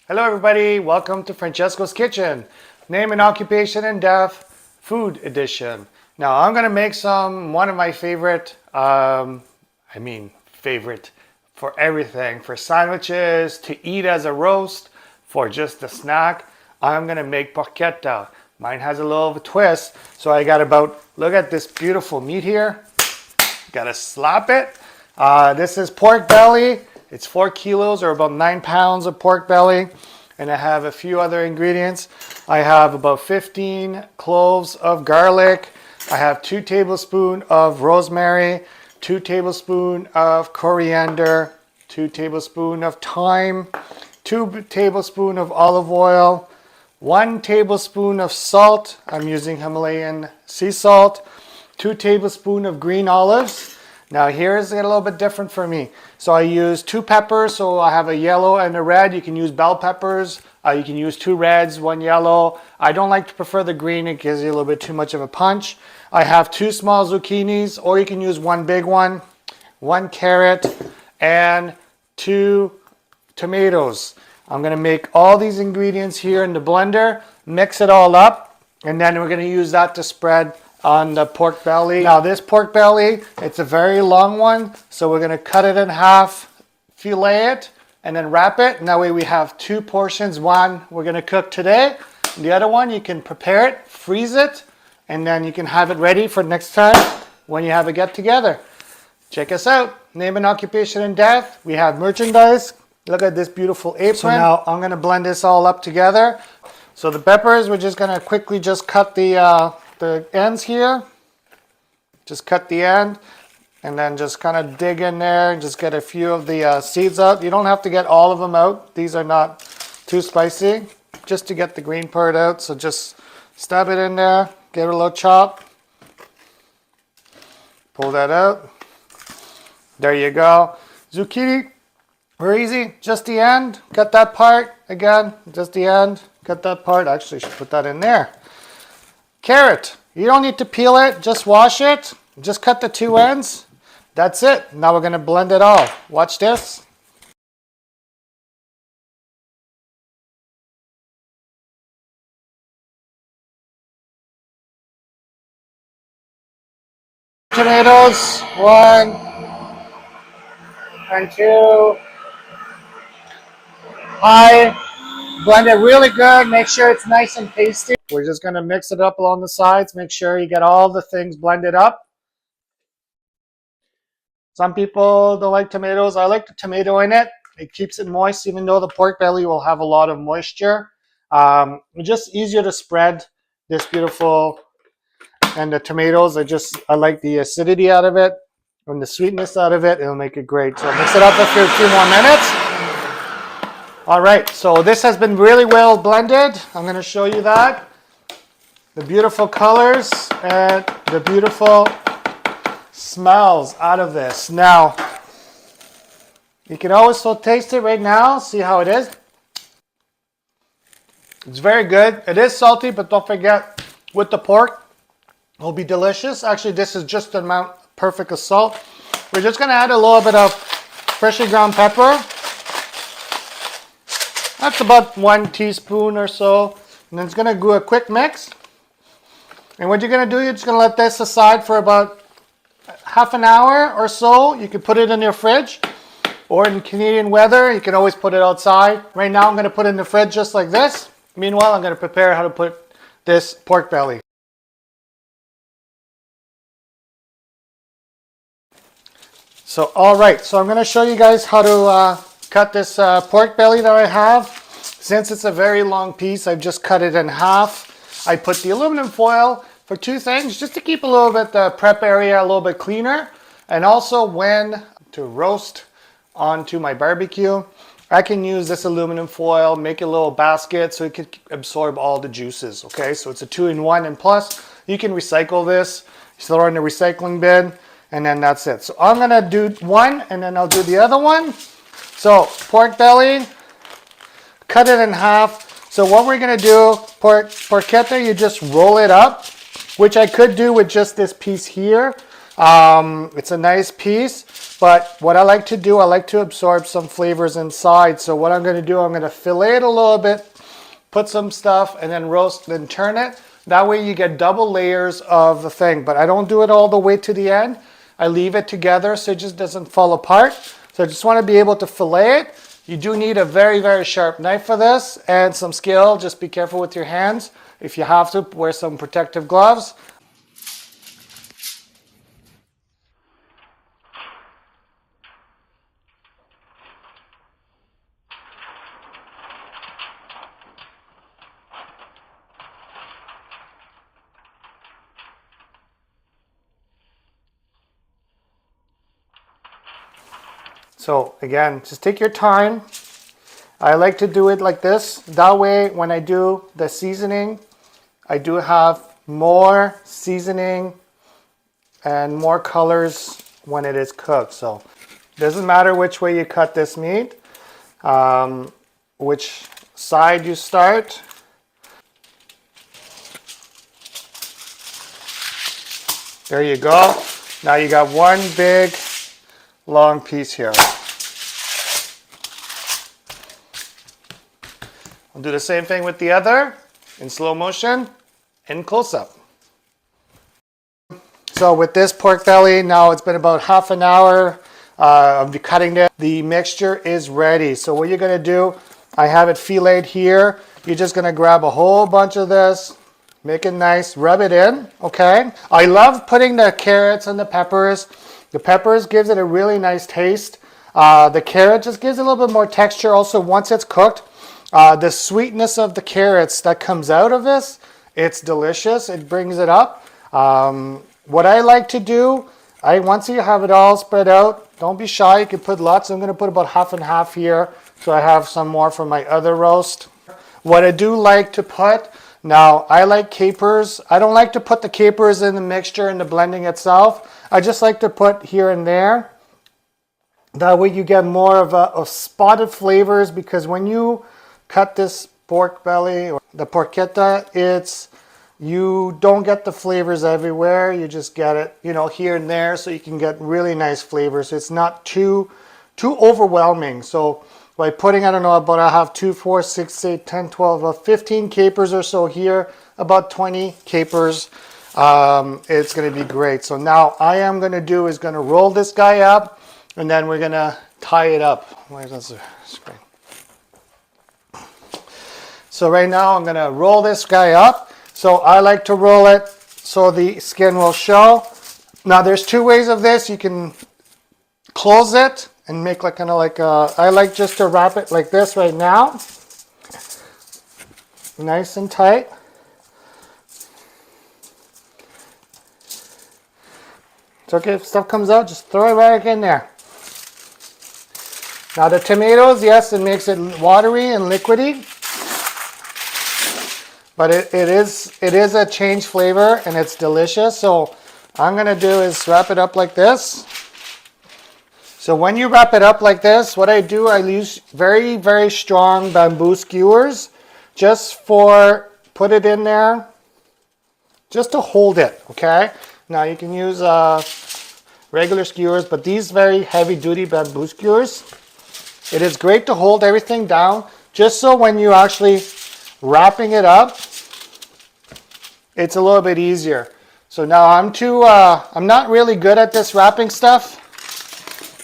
Hello everybody, welcome to Francesco's Kitchen. Name and occupation and death, food edition. Now I'm gonna make one of my favorite, favorite for everything. For sandwiches, to eat as a roast, for just a snack. I'm gonna make porchetta. Mine has a little of a twist. So I got look at this beautiful meat here. Gotta slap it. This is pork belly. It's 4 kilos or about 9 pounds of pork belly. And I have a few other ingredients. I have about 15 cloves of garlic. I have 2 tablespoons of rosemary, 2 tablespoons of coriander, 2 tablespoons of thyme, 2 tablespoons of olive oil, 1 tablespoon of salt. I'm using Himalayan sea salt, 2 tablespoons of green olives. Now here's a little bit different for me. So I use 2 peppers, so I have a yellow and a red. You can use bell peppers. You can use 2 reds, 1 yellow. I don't like to prefer the green. It gives you a little bit too much of a punch. I have 2 small zucchinis, or you can use 1 big one, 1 carrot, and 2 tomatoes. I'm gonna make all these ingredients here in the blender, mix it all up, and then we're gonna use that to spread on the pork belly. Now this pork belly, it's a very long one, so we're gonna cut it in half, fillet it, and then wrap it. And that way we have 2 portions. One we're gonna cook today. The other one you can prepare it, freeze it, and then you can have it ready for next time when you have a get together. Check us out. Name and occupation and death. We have merchandise. Look at this beautiful apron. So now I'm gonna blend this all up together. So the peppers, we're just gonna quickly just cut the ends here. Just cut the end and then just kind of dig in there and just get a few of the seeds out. You don't have to get all of them out. These are not too spicy, just to get the green part out. So just stab it in there, give it a little chop, pull that out. There you go. Zucchini, very easy, just the end, cut that part. Again, just the end, cut that part. Actually, I should put that in there. Carrot, you don't need to peel it, just wash it. Just cut the 2 ends. That's it. Now we're going to blend it all. Watch this. Tomatoes, 1 and 2. Blend it really good. Make sure it's nice and pasty. We're just going to mix it up along the sides. Make sure you get all the things blended up. Some people don't like tomatoes. I like the tomato in it. It keeps it moist, even though the pork belly will have a lot of moisture. It's just easier to spread this beautiful. And the tomatoes, I like the acidity out of it and the sweetness out of it. It'll make it great. So mix it up for a few more minutes. All right, so this has been really well blended. I'm going to show you that. The beautiful colors and the beautiful smells out of this. Now, you can always still taste it right now. See how it is. It's very good. It is salty, but don't forget, with the pork, it'll be delicious. Actually, this is just the amount perfect of salt. We're just going to add a little bit of freshly ground pepper. That's about 1 teaspoon or so. And then it's going to do a quick mix. And what you're going to do, you're just going to let this aside for about half an hour or so. You can put it in your fridge, or in Canadian weather, you can always put it outside. Right now I'm going to put it in the fridge just like this. Meanwhile, I'm going to prepare how to put this pork belly. So, all right, so I'm going to show you guys how to cut this pork belly that I have. Since it's a very long piece, I've just cut it in half. I put the aluminum foil for 2 things, just to keep a little bit the prep area a little bit cleaner, and also when to roast onto my barbecue, I can use this aluminum foil, make a little basket so it can absorb all the juices. Okay, so it's a 2-in-1, and plus you can recycle this, throw it in the recycling bin, and then that's it. So I'm gonna do one and then I'll do the other one. So pork belly, cut it in half. So what we're gonna do, porchetta, you just roll it up, which I could do with just this piece here. It's a nice piece, But what I like to do, I like to absorb some flavors inside. So what I'm going to do, I'm going to fillet it a little bit, put some stuff, and then roast, then turn it. That way you get double layers of the thing. But I don't do it all the way to the end. I leave it together so it just doesn't fall apart. So I just want to be able to fillet it. You do need a very, very sharp knife for this and some skill. Just be careful with your hands. If you have to, wear some protective gloves. So again, just take your time. I like to do it like this. That way, when I do the seasoning, I do have more seasoning and more colors when it is cooked. So it doesn't matter which way you cut this meat, which side you start. There you go. Now you got one big long piece here. I'll do the same thing with the other in slow motion and close up. So with this pork belly, now it's been about half an hour of cutting it. The mixture is ready. So what you're going to do, I have it filleted here. You're just going to grab a whole bunch of this, make it nice, rub it in, okay? I love putting the carrots and the peppers. The peppers gives it a really nice taste. The carrot just gives it a little bit more texture. Also, once it's cooked, the sweetness of the carrots that comes out of this, it's delicious. It brings it up. What I like to do, once you have it all spread out, don't be shy. You can put lots. I'm going to put about half and half here, so I have some more for my other roast. What I do like to put, now I like capers. I don't like to put the capers in the mixture and the blending itself. I just like to put here and there. That way you get more of spotted flavors, because when you cut this pork belly or the porchetta, you don't get the flavors everywhere. You just get it, here and there, so you can get really nice flavors. It's not too overwhelming. So by putting, I don't know, about I have 2, 4, 6, 8, 10, 12, about 15 capers or so here, about 20 capers. It's going to be great. So now I am going to do is going to roll this guy up, and then we're going to tie it up. Where's the screen? So right now I'm going to roll this guy up. So I like to roll it so the skin will show. Now there's two ways of this. You can close it and make like I like just to wrap it like this right now. Nice and tight. It's okay if stuff comes out, just throw it right in there. Now the tomatoes, yes, it makes it watery and liquidy. But it is a change flavor, and it's delicious. So I'm going to do is wrap it up like this. So when you wrap it up like this, what I do, I use very, very strong bamboo skewers just put it in there, just to hold it, okay? Now you can use regular skewers, but these very heavy duty bamboo skewers, it is great to hold everything down, just so when you actually wrapping it up, it's a little bit easier. So now I'm not really good at this wrapping stuff.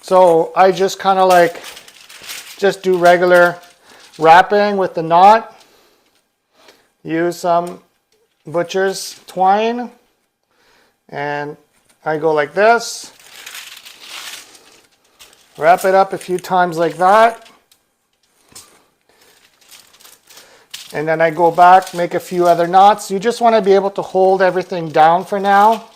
So I just kind of just do regular wrapping with the knot. Use some butcher's twine. And I go like this. Wrap it up a few times like that. And then I go back, make a few other knots. You just want to be able to hold everything down for now.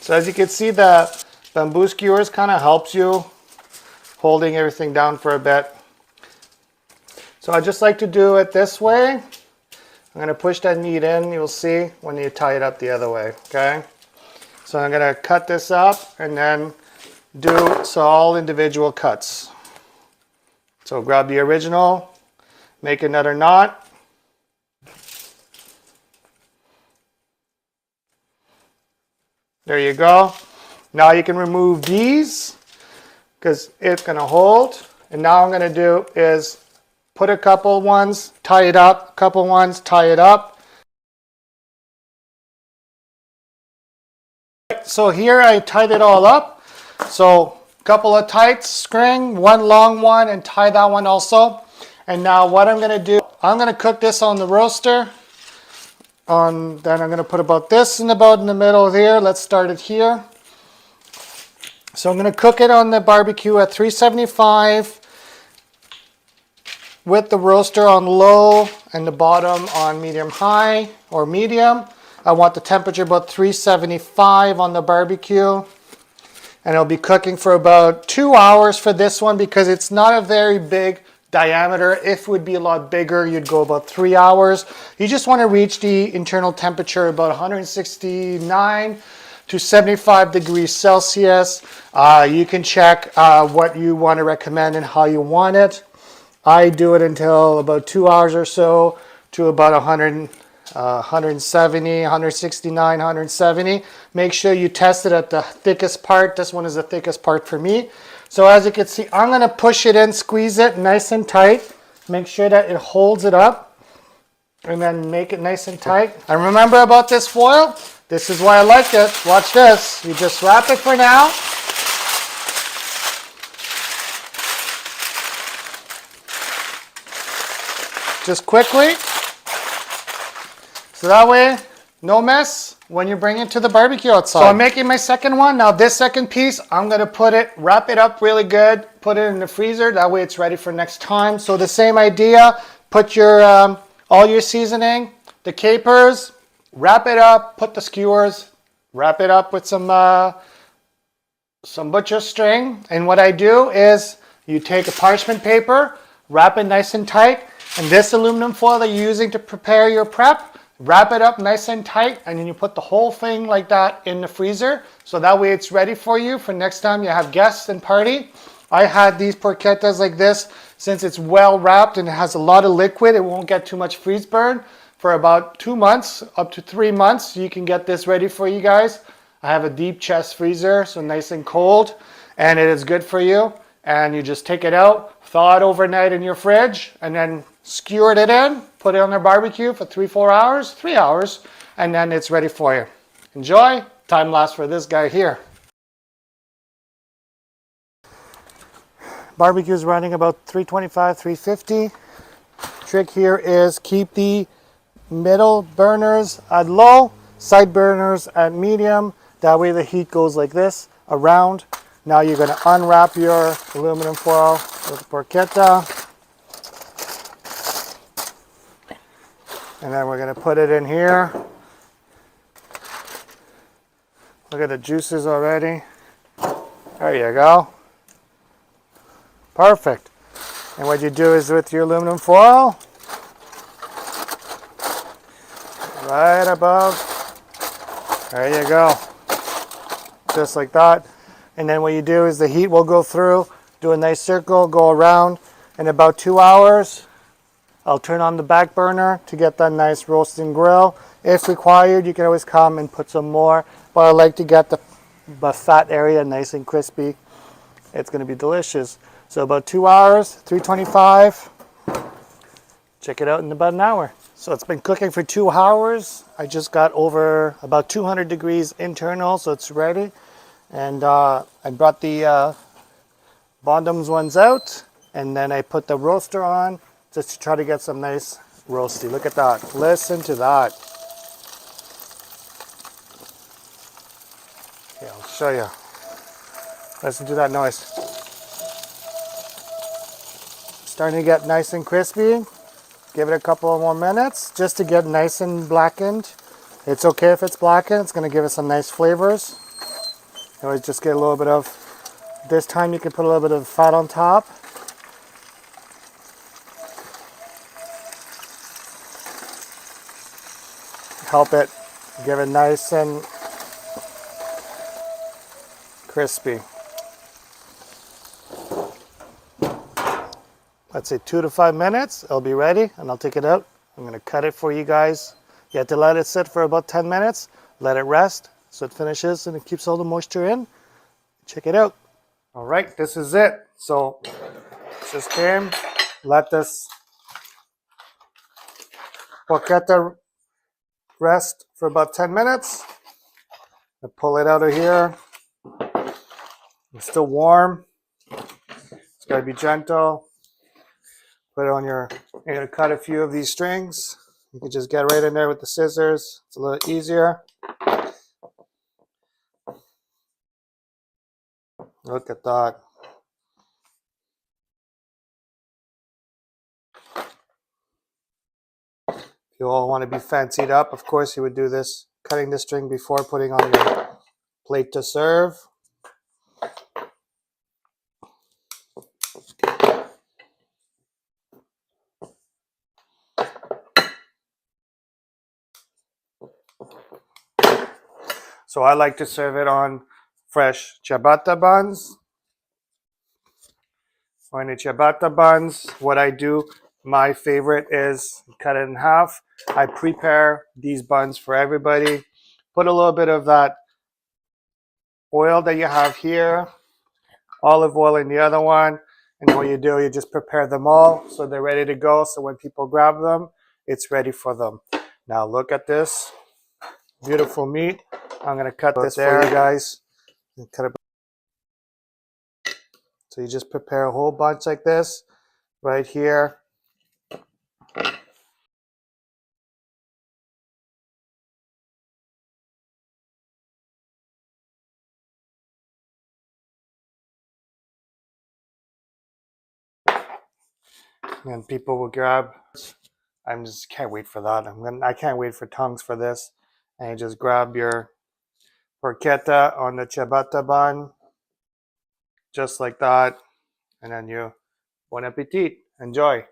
So as you can see, the bamboo skewers kind of helps you holding everything down for a bit. So I just like to do it this way. I'm going to push that meat in, you'll see when you tie it up the other way, okay? So I'm going to cut this up and then do all individual cuts. So grab the original Make another knot. There you go. Now you can remove these because it's going to hold. And now I'm going to do is put a couple ones, tie it up, a couple ones, tie it up. So here I tied it all up. So a couple of tights, string, one long one, and tie that one also. And now what I'm going to do, I'm going to cook this on the roaster. Then I'm going to put about this in the middle here. Let's start it here. So I'm going to cook it on the barbecue at 375 with the roaster on low and the bottom on medium high or medium. I want the temperature about 375 on the barbecue. And it'll be cooking for about 2 hours for this one because it's not a very big diameter. If it would be a lot bigger, you'd go about 3 hours. You just want to reach the internal temperature about 169 to 75 degrees Celsius. You can check what you want to recommend and how you want it. I do it until about 2 hours or so to about 170, 169, 170. Make sure you test it at the thickest part. This one is the thickest part for me. So as you can see, I'm going to push it in, squeeze it nice and tight. Make sure that it holds it up and then make it nice and tight. And remember about this foil? This is why I like it. Watch this. You just wrap it for now. Just quickly. So that way, no mess when you bring it to the barbecue outside. So I'm making my second one. Now this second piece, I'm going to wrap it up really good, put it in the freezer. That way it's ready for next time. So the same idea, put your all your seasoning, the capers, wrap it up, put the skewers, wrap it up with some butcher string. And what I do is you take a parchment paper, wrap it nice and tight, and this aluminum foil that you're using to prepare your prep, wrap it up nice and tight, and then you put the whole thing like that in the freezer. So that way it's ready for you for next time you have guests and party. I had these porchettas like this. Since it's well wrapped and it has a lot of liquid, it won't get too much freeze burn. For about 2 months, up to 3 months, you can get this ready for you guys. I have a deep chest freezer, so nice and cold, and it is good for you. And you just take it out, thaw it overnight in your fridge, and then skewered it in, put it on the barbecue for 3 hours, 3 hours, and then it's ready for you. Enjoy. Time lapse for this guy here. Barbecue is running about 325, 350. Trick here is keep the middle burners at low, side burners at medium. That way the heat goes like this around. Now you're going to unwrap your aluminum foil with the porchetta. And then we're going to put it in here. Look at the juices already. There you go. Perfect. And what you do is with your aluminum foil, right above, there you go. Just like that. And then what you do is the heat will go through, do a nice circle, go around. In about 2 hours, I'll turn on the back burner to get that nice roasting grill. If required, you can always come and put some more. But I like to get the fat area nice and crispy. It's going to be delicious. So about 2 hours, 325. Check it out in about an hour. So it's been cooking for 2 hours. I just got over about 200 degrees internal, so it's ready. And I brought the bottoms ones out, and then I put the roaster on just to try to get some nice roasty. Look at that. Listen to that. Okay, I'll show you. Listen to that noise. Starting to get nice and crispy. Give it a couple more minutes just to get nice and blackened. It's okay if it's blackened. It's going to give it some nice flavors. You always just get a little bit of, this time you can put a little bit of fat on top. Help it give it nice and crispy. let's say 2 to 5 minutes. It'll be ready and I'll take it out. I'm gonna cut it for you guys. You have to let it sit for about 10 minutes, let it rest so it finishes and it keeps all the moisture in. Check it out. All right, this is it. So just came, let this porchetta rest for about 10 minutes. I pull it out of here. It's still warm. It's gotta be gentle. Put it on your, you're gonna cut a few of these strings. You can just get right in there with the scissors. It's a little easier. Look at that. If you all want to be fancied up, of course you would do this, cutting the string before putting on your plate to serve. So I like to serve it on fresh ciabatta buns. On the ciabatta buns, what I do, my favorite is cut it in half. I prepare these buns for everybody. Put a little bit of that oil that you have here, olive oil in the other one, and what you do, you just prepare them all so they're ready to go. So when people grab them, it's ready for them. Now look at this beautiful meat. I'm gonna cut this for you guys. Cut it. So you just prepare a whole bunch like this right here. And people will grab. I just can't wait for that. I can't wait for tongues for this. And you just grab your porchetta on the ciabatta bun, just like that. And then you, bon appetit, enjoy.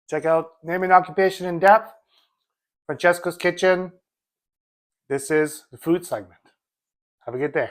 Check out Name and Occupation in Depth, Francesco's Kitchen. This is the food segment. Have a good day.